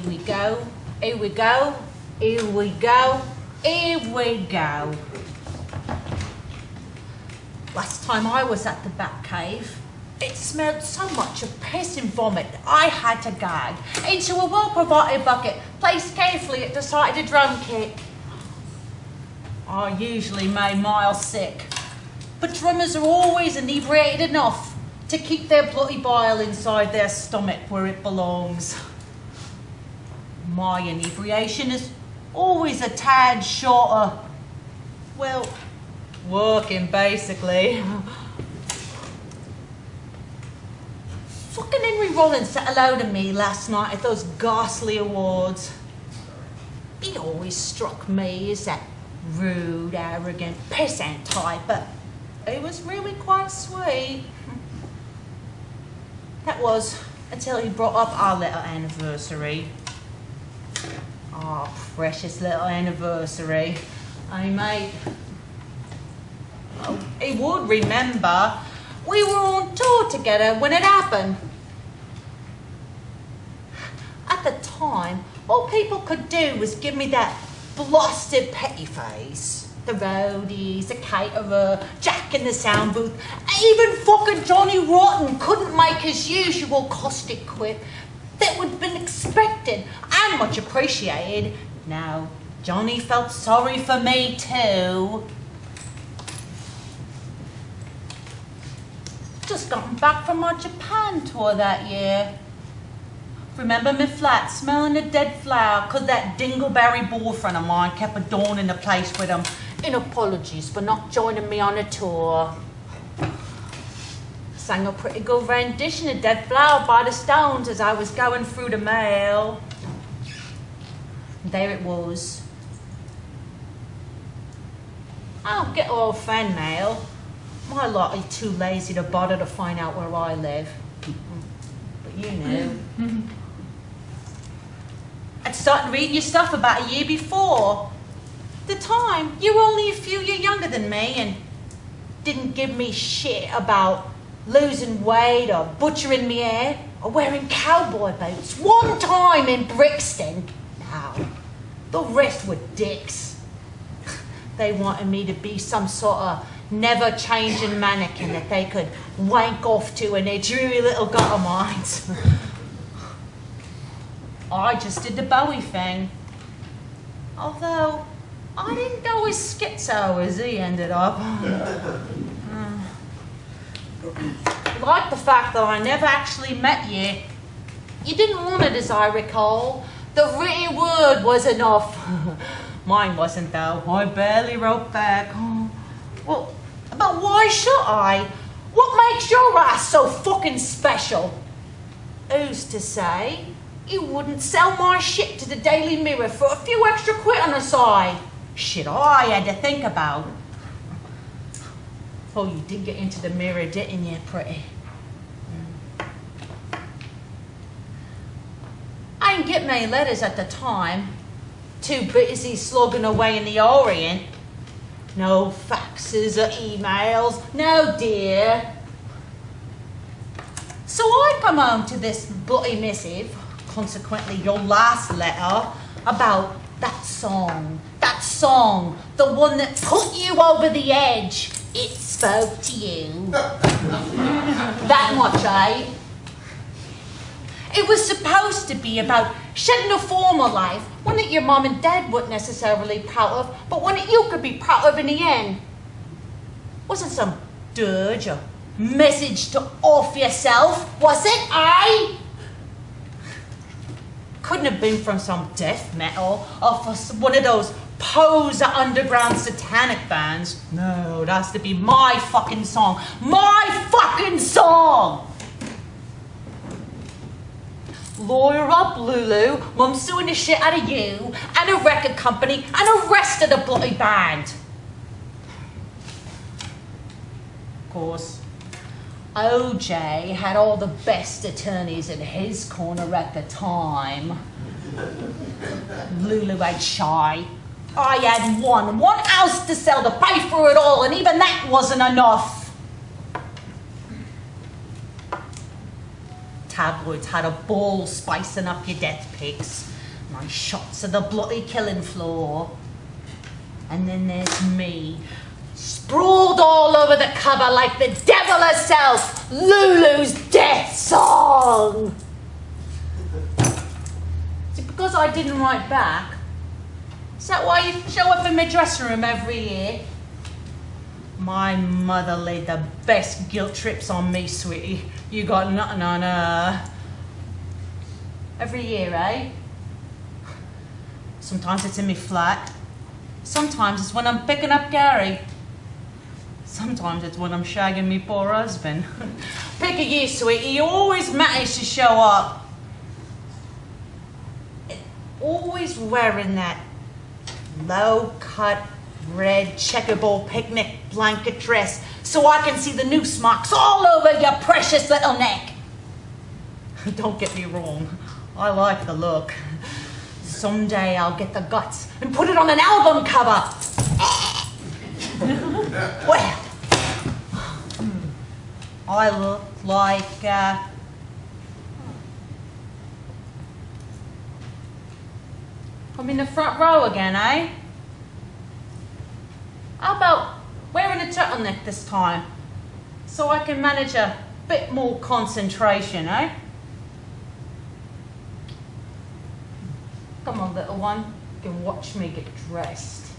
we go, here we go, here we go, here we go. Last time I was at the Bat Cave, it smelled so much of piss and vomit I had to gag into a well-provided bucket placed carefully at the side of the drum kit. I usually made Miles sick, but drummers are always inebriated enough to keep their bloody bile inside their stomach where it belongs. My inebriation is always a tad shorter, well, working basically. Fucking Henry Rollins said hello to me last night at those ghastly awards. He always struck me as that rude, arrogant, pissant type, but he was really quite sweet. That was until he brought up our little anniversary. Our precious little anniversary. Hey, mate. Oh, he would remember. We were on tour together when it happened. At the time, all people could do was give me that blasted petty face. The roadies, the caterer, Jack in the sound booth, even fucking Johnny Rotten couldn't make his usual caustic quip that would have been expected and much appreciated. Now, Johnny felt sorry for me too. Just gotten back from our Japan tour that year. Remember me flat smelling a dead flower cause that dingleberry boyfriend of mine kept adorning the place with him. In apologies for not joining me on a tour. Sang a pretty good rendition of Dead Flower by the Stones as I was going through the mail. And there it was. I don't get all fan mail. My lot are too lazy to bother to find out where I live. But you know. I'd started reading your stuff about a year before. At the time, you were only a few years younger than me and didn't give me shit about losing weight or butchering me hair or wearing cowboy boots one time in Brixton. Now, the rest were dicks. They wanted me to be some sort of never-changing mannequin that they could wank off to in their dreary little gutter minds. I just did the Bowie thing. Although, I didn't go as schizo as he ended up. Like the fact that I never actually met you. You didn't want it, as I recall. The written word was enough. Mine wasn't, though. I barely wrote back. Well, but why should I? What makes your ass so fucking special? Who's to say you wouldn't sell my shit to the Daily Mirror for a few extra quid on the side? Shit I had to think about. Oh, you did get into the Mirror, didn't you, pretty? I didn't get many letters at the time. Too busy slogging away in the Orient. No faxes or emails, no dear. So I come home to this bloody missive, consequently your last letter, about that song, the one that put you over the edge. It spoke to you. That much, eh? It was supposed to be about shedding a former life, one that your mom and dad weren't necessarily proud of, but one that you could be proud of in the end. Wasn't some dirge or message to off yourself, was it, eh? Couldn't have been from some death metal or for one of those poser underground satanic bands. No, it has to be my fucking song. My fucking song! Lawyer up, Lulu. Mum's suing the shit out of you and a record company and the rest of the bloody band. Of course, OJ had all the best attorneys in his corner at the time. Lulu ain't shy. I had one house to sell to pay for it all, and even that wasn't enough. Tabloids had a ball spicing up your death pics. My shots of the bloody killing floor. And then there's me, sprawled all over the cover like the devil herself, Lulu's death song. Is it because I didn't write back? Is that why you show up in my dressing room every year? My mother laid the best guilt trips on me, sweetie. You got nothing on her. Every year, eh? Sometimes it's in me flat. Sometimes it's when I'm picking up Gary. Sometimes it's when I'm shagging me poor husband. Pick a year, sweetie. You always manage to show up. Always wearing that low-cut, red checkerboard picnic blanket dress so I can see the noose marks all over your precious little neck. Don't get me wrong. I like the look. Someday I'll get the guts and put it on an album cover. Well, I look like, I'm in the front row again, eh? How about wearing a turtleneck this time so I can manage a bit more concentration, eh? Come on, little one, you can watch me get dressed.